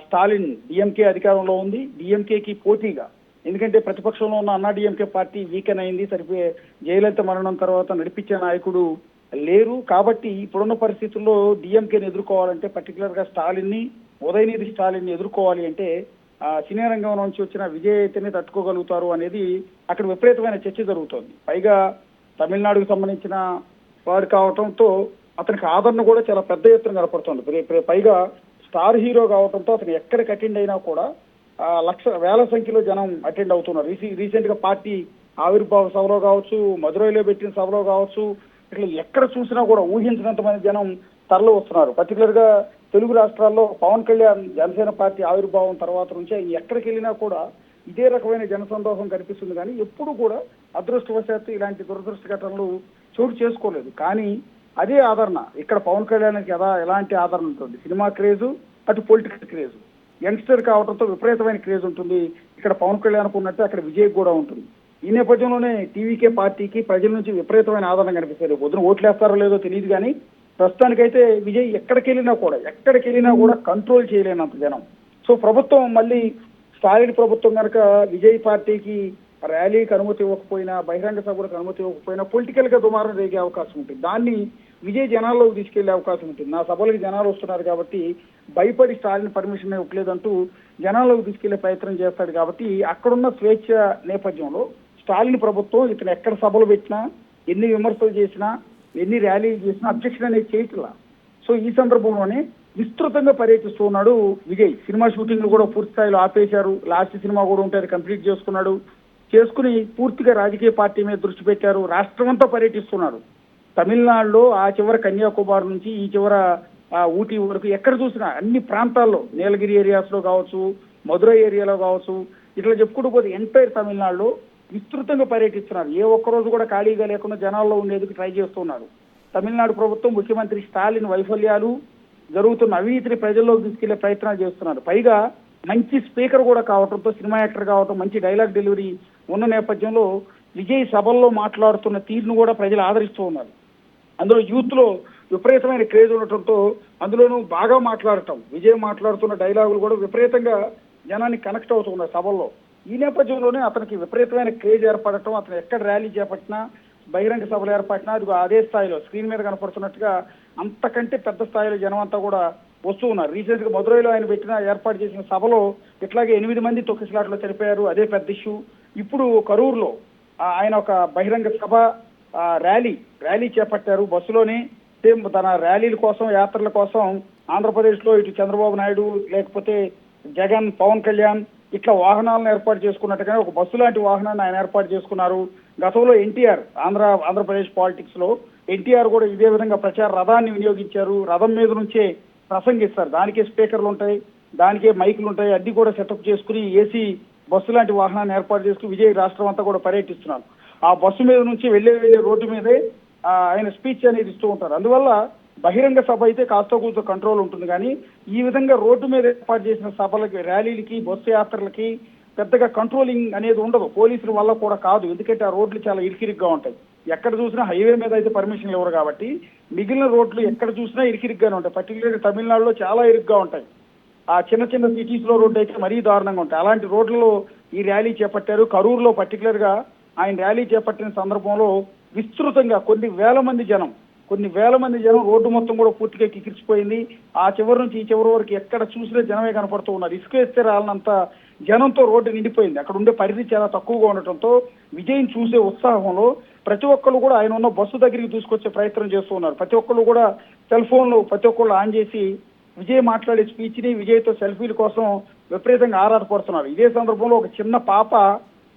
స్టాలిన్ డిఎంకే అధికారంలో ఉంది. డిఎంకేకి పోటీగా, ఎందుకంటే ప్రతిపక్షంలో ఉన్న అన్నా డిఎంకే పార్టీ వీకెన్ అయింది. సరిపోయే జయలలిత మరణం తర్వాత నడిపించే నాయకుడు లేరు. కాబట్టి ఇప్పుడున్న పరిస్థితుల్లో డిఎంకేని ఎదుర్కోవాలంటే, పర్టికులర్ గా స్టాలిన్ ని, ఉదయనిధి స్టాలిన్ ని ఎదుర్కోవాలి అంటే సినీ రంగం నుంచి వచ్చిన విజయ్ అయితేనే తట్టుకోగలుగుతారు అనేది అక్కడ విపరీతమైన చర్చ జరుగుతోంది. పైగా తమిళనాడుకు సంబంధించిన వారు కావటంతో అతనికి ఆదరణ కూడా చాలా పెద్ద ఎత్తున కనపడుతుంది. పైగా స్టార్ హీరో కావడంతో అతను ఎక్కడికి అటెండ్ అయినా కూడా వేల సంఖ్యలో జనం అటెండ్ అవుతున్నారు. రీసెంట్ గా పార్టీ ఆవిర్భావ సభలో కావచ్చు, మదురైలో పెట్టిన సభలో కావచ్చు, ఇట్లా ఎక్కడ చూసినా కూడా ఊహించినంత మంది జనం తరలి వస్తున్నారు. పర్టికులర్ గా తెలుగు రాష్ట్రాల్లో పవన్ కళ్యాణ్ జనసేన పార్టీ ఆవిర్భావం తర్వాత నుంచి ఎక్కడికి వెళ్ళినా కూడా ఇదే రకమైన జనసందోహం కనిపిస్తుంది. కానీ ఎప్పుడు కూడా అదృష్టవశాత్తు ఇలాంటి దురదృష్ట ఘటనలు చోటు చేసుకోలేదు. కానీ అదే ఆదరణ ఇక్కడ పవన్ కళ్యాణ్కి ఎలాంటి ఆదరణ ఉంటుంది. సినిమా క్రేజు, అటు పొలిటికల్ క్రేజు, యంగ్స్టర్ కావడంతో విపరీతమైన క్రేజ్ ఉంటుంది. ఇక్కడ పవన్ కళ్యాణ్కు ఉన్నట్టు అక్కడ విజయ్ కూడా ఉంటుంది. ఈ నేపథ్యంలోనే టీవీకే పార్టీకి ప్రజల నుంచి విపరీతమైన ఆదరణ కనిపిస్తుంది. పొద్దున ఓట్లేస్తారో లేదో తెలియదు కానీ ప్రస్తుతానికైతే విజయ్ ఎక్కడికి వెళ్ళినా కూడా కంట్రోల్ చేయలేనంత జనం. సో ప్రభుత్వం మళ్ళీ స్టాలిన్ ప్రభుత్వం కనుక విజయ్ పార్టీకి ర్యాలీకి అనుమతి ఇవ్వకపోయినా, బహిరంగ సభలకు అనుమతి ఇవ్వకపోయినా పొలిటికల్ గా దుమారం రేగే అవకాశం ఉంటుంది. దాన్ని విజయ్ జనాల్లోకి తీసుకెళ్లే అవకాశం ఉంటుంది. నా సభలకు జనాలు వస్తున్నారు కాబట్టి భయపడి స్టాలిన్ పర్మిషన్ ఇవ్వలేదంటూ జనాల్లోకి తీసుకెళ్లే ప్రయత్నం చేస్తాడు. కాబట్టి అక్కడున్న స్వేచ్ఛ నేపథ్యంలో స్టాలిన్ ప్రభుత్వం ఇతను ఎక్కడ సభలు పెట్టినా, ఎన్ని విమర్శలు చేసినా, ఎన్ని ర్యాలీలు చేసినా అబ్జెక్షన్ అనేది చేయట్లా. సో ఈ సందర్భంలోనే విస్తృతంగా పర్యటిస్తూ ఉన్నాడు విజయ్. సినిమా షూటింగ్లు కూడా పూర్తి స్థాయిలో ఆపేశారు. లాస్ట్ సినిమా కూడా ఉంటే అది కంప్లీట్ చేసుకుని పూర్తిగా రాజకీయ పార్టీ మీద దృష్టి పెట్టారు. రాష్ట్రం అంతా పర్యటిస్తున్నాడు. తమిళనాడులో ఆ చివర కన్యాకుమారి నుంచి ఈ చివర ఊటీ వరకు ఎక్కడ చూసినా అన్ని ప్రాంతాల్లో, నీలగిరి ఏరియాస్ లో కావచ్చు, మధురై ఏరియాలో కావచ్చు, ఇట్లా చెప్పుకుంటూ పోతే ఎంటైర్ తమిళనాడులో విస్తృతంగా పర్యటిస్తున్నారు. ఏ ఒక్కరోజు కూడా ఖాళీగా లేకుండా జనాల్లో ఉండేందుకు ట్రై చేస్తున్నారు. తమిళనాడు ప్రభుత్వం, ముఖ్యమంత్రి స్టాలిన్ వైఫల్యాలు, జరుగుతున్న అవినీతిని ప్రజల్లోకి తీసుకెళ్లే ప్రయత్నాలు చేస్తున్నారు. పైగా మంచి స్పీకర్ కూడా కావడంతో, సినిమా యాక్టర్ కావటం, మంచి డైలాగ్ డెలివరీ ఉన్న నేపథ్యంలో విజయ్ సభల్లో మాట్లాడుతున్న తీరును కూడా ప్రజలు ఆదరిస్తూ ఉన్నారు. అందులో యూత్ లో విపరీతమైన క్రేజ్ ఉండటంతో అందులోనూ బాగా మాట్లాడటం, విజయ్ మాట్లాడుతున్న డైలాగులు కూడా విపరీతంగా జనాన్ని కనెక్ట్ అవుతున్నారు సభల్లో. ఈ నేపథ్యంలోనే అతనికి విపరీతమైన క్రేజ్ ఏర్పడటం, అతను ఎక్కడ ర్యాలీ చేపట్టినా, బహిరంగ సభలు ఏర్పడినా అది అదే స్థాయిలో స్క్రీన్ మీద కనపడుతున్నట్టుగా అంతకంటే పెద్ద స్థాయిలో జనం అంతా కూడా వస్తూ ఉన్నారు. రీసెంట్ గా మదురైలో ఆయన ఏర్పాటు చేసిన సభలో ఇట్లాగే 8 మంది తొక్కిసలాటలో చనిపోయారు. అదే పెద్ద ఇష్యూ. ఇప్పుడు కరూరులో ఆయన ఒక బహిరంగ సభ ర్యాలీ చేపట్టారు బస్సులోనే. సేమ్ తన ర్యాలీల కోసం, యాత్రల కోసం ఆంధ్రప్రదేశ్ లో ఇటు చంద్రబాబు నాయుడు, లేకపోతే జగన్, పవన్ కళ్యాణ్ ఇట్లా వాహనాలను ఏర్పాటు చేసుకున్నట్టుగానే ఒక బస్సు లాంటి వాహనాన్ని ఆయన ఏర్పాటు చేసుకున్నారు. గతంలో ఎన్టీఆర్ ఆంధ్రప్రదేశ్ పాలిటిక్స్ లో ఎన్టీఆర్ కూడా ఇదే విధంగా ప్రచార రథాన్ని వినియోగించారు. రథం మీద నుంచే ప్రసంగిస్తారు. దానికే స్పీకర్లు ఉంటాయి, దానికే మైకులు ఉంటాయి. అన్ని కూడా సెటప్ చేసుకుని ఏసీ బస్సు లాంటి వాహనాన్ని ఏర్పాటు చేసుకుని విజయ్ రాష్ట్రం అంతా కూడా పర్యటిస్తున్నారు. ఆ బస్సు మీద నుంచి వెళ్లే రోడ్డు మీదే ఆయన స్పీచ్ అనేది ఇస్తూ ఉంటారు. అందువల్ల బహిరంగ సభ అయితే కాస్త కూర్చో కంట్రోల్ ఉంటుంది. కానీ ఈ విధంగా రోడ్డు మీద ఏర్పాటు చేసిన సభలకి, ర్యాలీలకి, బస్సు యాత్రలకి పెద్దగా కంట్రోలింగ్ అనేది ఉండదు. పోలీసుల వల్ల కూడా కాదు. ఎందుకంటే ఆ రోడ్లు చాలా ఇరికిరిగ్గా ఉంటాయి. ఎక్కడ చూసినా హైవే మీద అయితే పర్మిషన్ ఇవ్వరు కాబట్టి మిగిలిన రోడ్లు ఎక్కడ చూసినా ఇరికిరిగ్గానే ఉంటాయి. పర్టికులర్గా తమిళనాడులో చాలా ఇరుగ్గా ఉంటాయి. ఆ చిన్న చిన్న సిటీస్ లో రోడ్డు అయితే మరీ దారుణంగా ఉంటాయి. అలాంటి రోడ్లలో ఈ ర్యాలీ చేపట్టారు. కరూరులో పర్టికులర్ గా ఆయన ర్యాలీ చేపట్టిన సందర్భంలో విస్తృతంగా కొన్ని వేల మంది జనం రోడ్డు మొత్తం కూడా పూర్తిగా కిక్కిరిసిపోయింది. ఆ చివరి నుంచి ఈ చివరి వరకు ఎక్కడ చూసినా జనమే కనపడుతూ ఉన్నారు. ఇసుక వేస్తే రాలనంత జనంతో రోడ్డు నిండిపోయింది. అక్కడ ఉండే పరిధి చాలా తక్కువగా ఉండటంతో విజయ్ చూసే ఉత్సాహంలో ప్రతి ఒక్కళ్ళు కూడా ఆయన ఉన్న బస్సు దగ్గరికి తీసుకొచ్చే ప్రయత్నం చేస్తూ ఉన్నారు. ప్రతి ఒక్కళ్ళు కూడా సెల్ ఫోన్లు ప్రతి ఒక్కళ్ళు ఆన్ చేసి విజయ్ మాట్లాడే స్పీచ్ ని విజయ్తో సెల్ఫీల కోసం విపరీతంగా ఆరాటపడుతున్నారు. ఇదే సందర్భంలో ఒక చిన్న పాప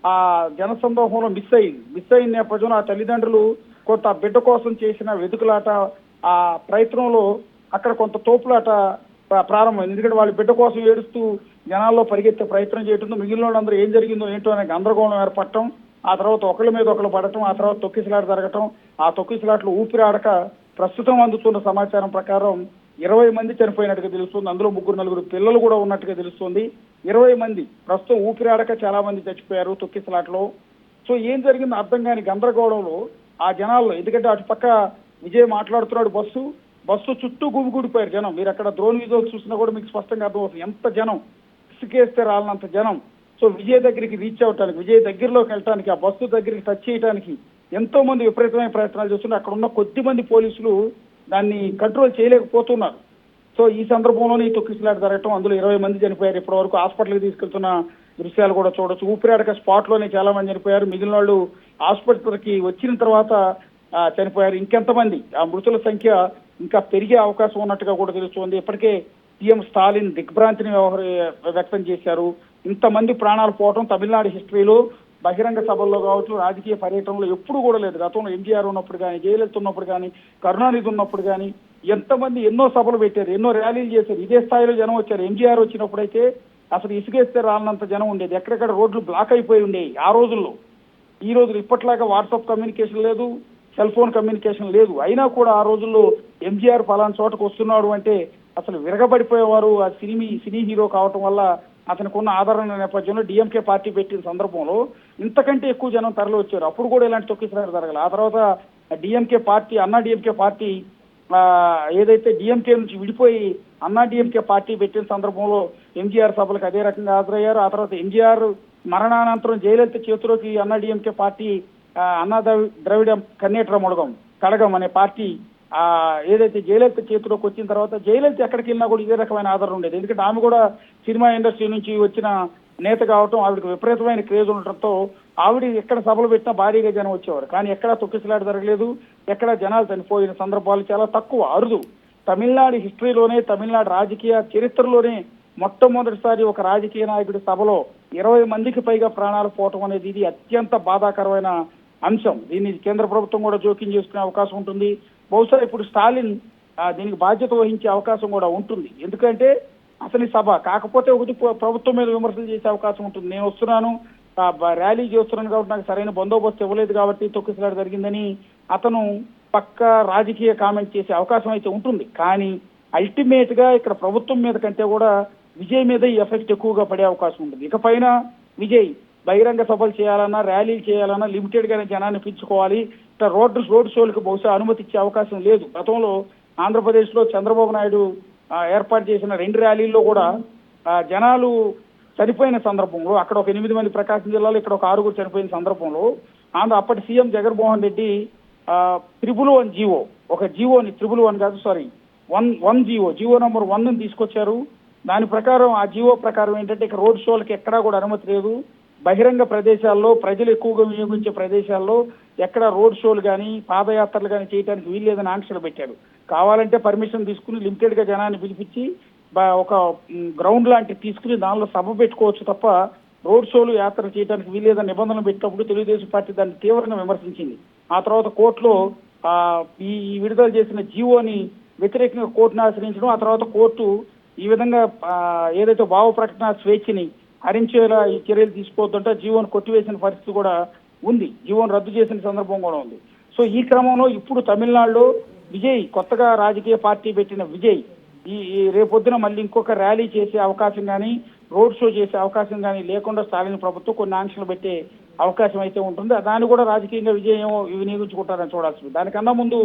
ఆ జనసందోహంలో మిస్ అయిన నేపథ్యంలో ఆ తల్లిదండ్రులు కొంత బిడ్డ కోసం చేసిన వెతుకులాట ఆ ప్రయత్నంలో అక్కడ కొంత తోపులాట ప్రారంభమైంది. ఎందుకంటే వాళ్ళ బిడ్డ కోసం ఏడుస్తూ జనాల్లో పరిగెత్తే ప్రయత్నం చేయడంతో మిగిలిన వాళ్ళందరూ ఏం జరిగిందో ఏంటో అనే గందరగోళం ఏర్పడటం, ఆ తర్వాత ఒకళ్ళ మీద ఒకళ్ళు పడటం, ఆ తర్వాత తొక్కిసలాట జరగటం. ఆ తొక్కిసలాట్లు ఊపిరాడక ప్రస్తుతం అందుతున్న సమాచారం ప్రకారం 20 మంది చనిపోయినట్టుగా తెలుస్తుంది. అందులో 3-4 పిల్లలు కూడా ఉన్నట్టుగా తెలుస్తుంది. 20 మంది ప్రస్తుతం ఊపిరాడక చాలా మంది చచ్చిపోయారు తొక్కిసలాటలో. సో ఏం జరిగిందో అర్థం కాని గందరగోళంలో ఆ జనాల్లో, ఎందుకంటే అటు పక్క విజయ్ మాట్లాడుతున్నాడు, బస్సు చుట్టూ గుమిగూడిపోయారు జనం. మీరు అక్కడ డ్రోన్ విజువల్స్ చూసినా కూడా మీకు స్పష్టంగా అర్థమవుతుంది ఎంత జనం, ఇసుకేస్తే రాలనంత జనం. సో విజయ్ దగ్గరికి రీచ్ అవటానికి, విజయ్ దగ్గరలోకి వెళ్ళటానికి, ఆ బస్సు దగ్గరికి టచ్ చేయడానికి ఎంతో మంది విపరీతమైన ప్రయత్నాలు చేస్తున్నారు. అక్కడ ఉన్న కొద్ది మంది పోలీసులు దాన్ని కంట్రోల్ చేయలేకపోతున్నారు. సో ఈ సందర్భంలోనే ఈ తొక్కిసలాట జరగటం, అందులో 20 మంది చనిపోయారు. ఇప్పటి వరకు హాస్పిటల్కి తీసుకెళ్తున్న దృశ్యాలు కూడా చూడొచ్చు. ఊపిరాడక స్పాట్ లోనే చాలా మంది చనిపోయారు. మిగిలిన వాళ్ళు ఆసుపత్రికి వచ్చిన తర్వాత చనిపోయారు. ఇంకెంతమంది ఆ మృతుల సంఖ్య ఇంకా పెరిగే అవకాశం ఉన్నట్టుగా కూడా తెలుస్తోంది. ఇప్పటికే సీఎం స్టాలిన్ దిగ్భ్రాంతిని వ్యక్తం చేశారు. ఇంతమంది ప్రాణాలు పోవడం తమిళనాడు హిస్టరీలో బహిరంగ సభల్లో కావచ్చు, రాజకీయ పర్యటనలో ఎప్పుడు కూడా లేదు. గతంలో ఎన్టీఆర్ ఉన్నప్పుడు కానీ, జయలలిత ఉన్నప్పుడు కానీ, కరుణానిధి ఉన్నప్పుడు కానీ ఎంతమంది ఎన్నో సభలు పెట్టారు, ఎన్నో ర్యాలీలు చేశారు. ఇదే స్థాయిలో జనం వచ్చారు. ఎంజీఆర్ వచ్చినప్పుడైతే అసలు ఇసుకేస్తే రాలనంత జనం ఉండేది. ఎక్కడెక్కడ రోడ్లు బ్లాక్ అయిపోయి ఉండేవి ఆ రోజుల్లో. ఈ రోజులు ఇప్పట్లాగా వాట్సాప్ కమ్యూనికేషన్ లేదు, సెల్ ఫోన్ కమ్యూనికేషన్ లేదు. అయినా కూడా ఆ రోజుల్లో ఎంజీఆర్ పలానా చోటకు వస్తున్నాడు అంటే అసలు విరగబడిపోయేవారు. ఆ సినీ హీరో కావటం వల్ల అతనికి ఉన్న ఆదరణ నేపథ్యంలో డిఎంకే పార్టీ పెట్టిన సందర్భంలో ఇంతకంటే ఎక్కువ జనం తరలి వచ్చారు. అప్పుడు కూడా ఇలాంటి తొక్కిసలాట జరగాలి. ఆ తర్వాత డిఎంకే పార్టీ, అన్నా డిఎంకే పార్టీ ఏదైతే డిఎంకే నుంచి విడిపోయి అన్నా డిఎంకే పార్టీ పెట్టిన సందర్భంలో ఎంజీఆర్ సభలకు అదే రకంగా హాజరయ్యారు. ఆ తర్వాత ఎంజీఆర్ మరణానంతరం జయలలిత చేతిలోకి అన్నా డిఎంకే పార్టీ అన్నా ద్రవిడ కడగం అనే పార్టీ ఏదైతే జయలలిత చేతిలోకి వచ్చిన తర్వాత జయలలిత ఎక్కడికి వెళ్ళినా కూడా ఇదే రకమైన ఆదరణ ఉండేది. ఎందుకంటే ఆమె కూడా సినిమా ఇండస్ట్రీ నుంచి వచ్చిన నేత కావటం, ఆవిడకి విపరీతమైన క్రేజ్ ఉండటంతో ఆవిడ ఎక్కడ సభలు పెట్టినా భారీగా జనం వచ్చేవారు. కానీ ఎక్కడా తొక్కిసలాట జరగలేదు, ఎక్కడ జనాలు చనిపోయిన సందర్భాలు చాలా తక్కువ, అరుదు. తమిళనాడు హిస్టరీలోనే, తమిళనాడు రాజకీయ చరిత్రలోనే మొట్టమొదటిసారి ఒక రాజకీయ నాయకుడి సభలో 20 మందికి పైగా ప్రాణాలు పోవటం అనేది ఇది అత్యంత బాధాకరమైన అంశం. దీన్ని కేంద్ర ప్రభుత్వం కూడా జోక్యం చేసుకునే అవకాశం ఉంటుంది. బహుశా ఇప్పుడు స్టాలిన్ దీనికి బాధ్యత వహించే అవకాశం కూడా ఉంటుంది. ఎందుకంటే అసలు సభ కాకపోతే ఒకటి ప్రభుత్వం మీద విమర్శలు చేసే అవకాశం ఉంటుంది. నేను వస్తున్నాను, ర్యాలీ చేస్తున్నాను కాబట్టి నాకు సరైన బందోబస్తు ఇవ్వలేదు కాబట్టి తొక్కిసలాట జరిగిందని అతను పక్క రాజకీయ కామెంట్ చేసే అవకాశం అయితే ఉంటుంది. కానీ అల్టిమేట్ గా ఇక్కడ ప్రభుత్వం మీద కంటే కూడా విజయ్ మీద ఈ ఎఫెక్ట్ ఎక్కువగా పడే అవకాశం ఉంటుంది. ఇకపైన విజయ్ బహిరంగ సభలు చేయాలన్నా, ర్యాలీలు చేయాలన్నా లిమిటెడ్ గానే జనాన్ని పెంచుకోవాలి. రోడ్ షోలకు బహుశా అనుమతి ఇచ్చే అవకాశం లేదు. గతంలో ఆంధ్రప్రదేశ్ లో చంద్రబాబు నాయుడు ఏర్పాటు చేసిన 2 ర్యాలీల్లో కూడా జనాలు చనిపోయిన సందర్భంలో అక్కడ ఒక 8 మంది ప్రకాశం జిల్లాలో, ఇక్కడ ఒక 6 చనిపోయిన సందర్భంలో అప్పటి సీఎం జగన్మోహన్ రెడ్డి 111 జీవో, ఒక జీవోని 111 కాదు సారీ 1 జీవో నెంబర్ 1 తీసుకొచ్చారు. దాని ప్రకారం ఆ జీవో ప్రకారం ఏంటంటే ఇక రోడ్ షోలకి ఎక్కడా కూడా అనుమతి లేదు. బహిరంగ ప్రదేశాల్లో, ప్రజలు ఎక్కువగా వినియోగించే ప్రదేశాల్లో ఎక్కడ రోడ్ షోలు కానీ, పాదయాత్రలు కానీ చేయడానికి వీల్లేదని ఆంక్షలు పెట్టాడు. కావాలంటే పర్మిషన్ తీసుకుని లిమిటెడ్ గా జనాన్ని పిలిపించి ఒక గ్రౌండ్ లాంటివి తీసుకుని దానిలో సభ పెట్టుకోవచ్చు తప్ప రోడ్ షోలు యాత్రలు చేయడానికి వీల్లేదని నిబంధనలు పెట్టినప్పుడు తెలుగుదేశం పార్టీ దాన్ని తీవ్రంగా విమర్శించింది. ఆ తర్వాత కోర్టులో ఈ విడుదల చేసిన జీవోని వ్యతిరేకంగా కోర్టును ఆశ్రయించడం, ఆ తర్వాత కోర్టు ఈ విధంగా ఏదైతే భావ ప్రకటన స్వేచ్ఛని హరించేలా ఈ చర్యలు తీసుకోవద్దంటే జీవోను కొట్టివేసిన పరిస్థితి కూడా ఉంది. జీవోను రద్దు చేసిన సందర్భం కూడా ఉంది. సో ఈ క్రమంలో ఇప్పుడు తమిళనాడులో విజయ్ కొత్తగా రాజకీయ పార్టీ పెట్టిన విజయ్ ఈ రేపొద్దున మళ్ళీ ఇంకొక ర్యాలీ చేసే అవకాశం కానీ, రోడ్ షో చేసే అవకాశం కానీ లేకుండా స్టాలిన్ ప్రభుత్వం కొన్ని ఆంక్షలు పెట్టే అవకాశం అయితే ఉంటుంది. దాన్ని కూడా రాజకీయంగా విజయ్ వినియోగించుకుంటారని చూడాల్సింది. దానికన్నా ముందు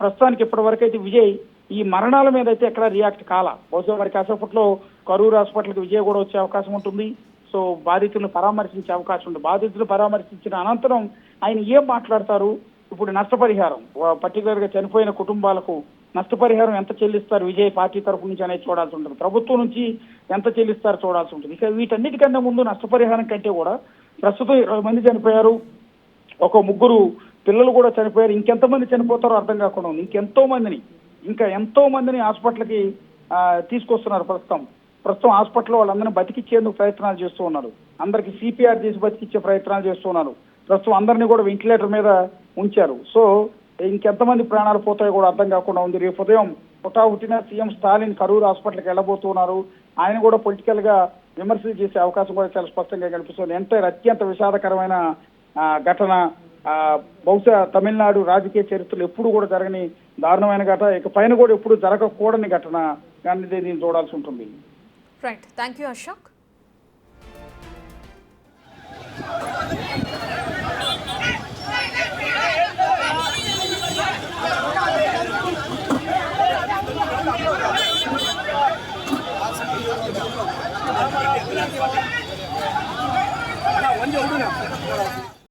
ప్రస్తుతానికి ఇప్పటి వరకు అయితే విజయ్ ఈ మరణాల మీద అయితే ఎక్కడ రియాక్ట్ కాల. బహుశా మరి కాసేపట్లో కరూరు హాస్పిటల్కి విజయ్ కూడా వచ్చే అవకాశం ఉంటుంది. సో బాధితులను పరామర్శించే అవకాశం ఉంది. బాధితులు పరామర్శించిన అనంతరం ఆయన ఏం మాట్లాడతారు, ఇప్పుడు నష్టపరిహారం పర్టికులర్ గా చనిపోయిన కుటుంబాలకు నష్టపరిహారం ఎంత చెల్లిస్తారు విజయ్ పార్టీ తరఫు నుంచి అనేది చూడాల్సి ఉంటుంది. ప్రభుత్వం నుంచి ఎంత చెల్లిస్తారు చూడాల్సి ఉంటుంది. ఇక వీటన్నిటికన్నా ముందు నష్టపరిహారం కంటే కూడా ప్రస్తుతం 20 మంది చనిపోయారు, ఒక 3 పిల్లలు కూడా చనిపోయారు. ఇంకెంతమంది చనిపోతారో అర్థం కాకుండా ఉంది. ఇంకా ఎంతో మందిని హాస్పిటల్కి తీసుకొస్తున్నారు. ప్రస్తుతం హాస్పిటల్లో వాళ్ళందరినీ బతికిచ్చేందుకు ప్రయత్నాలు చేస్తూ ఉన్నారు. అందరికి సిపిఆర్ చేసి బతికిచ్చే ప్రయత్నాలు చేస్తున్నారు. ప్రస్తుతం అందరినీ కూడా వెంటిలేటర్ మీద ఉంచారు. సో ఇంకెంతమంది ప్రాణాలు పోతాయో కూడా అర్థం కాకుండా ఉంది. రేపు ఉదయం హుటాహుటిన సీఎం స్టాలిన్ కరూరు హాస్పిటల్కి వెళ్ళబోతున్నారు. ఆయన కూడా పొలిటికల్ గా విమర్శలు చేసే అవకాశం కూడా చాలా స్పష్టంగా కనిపిస్తుంది. అత్యంత విషాదకరమైన ఘటన, బహుశా తమిళనాడు రాజకీయ చరిత్రలో ఎప్పుడు కూడా జరగని దారుణమైన ఘటన, ఇక పైన కూడా ఎప్పుడు జరగకూడని ఘటన కానీ దీన్ని చూడాల్సి ఉంటుంది. Right, thank you Ashok.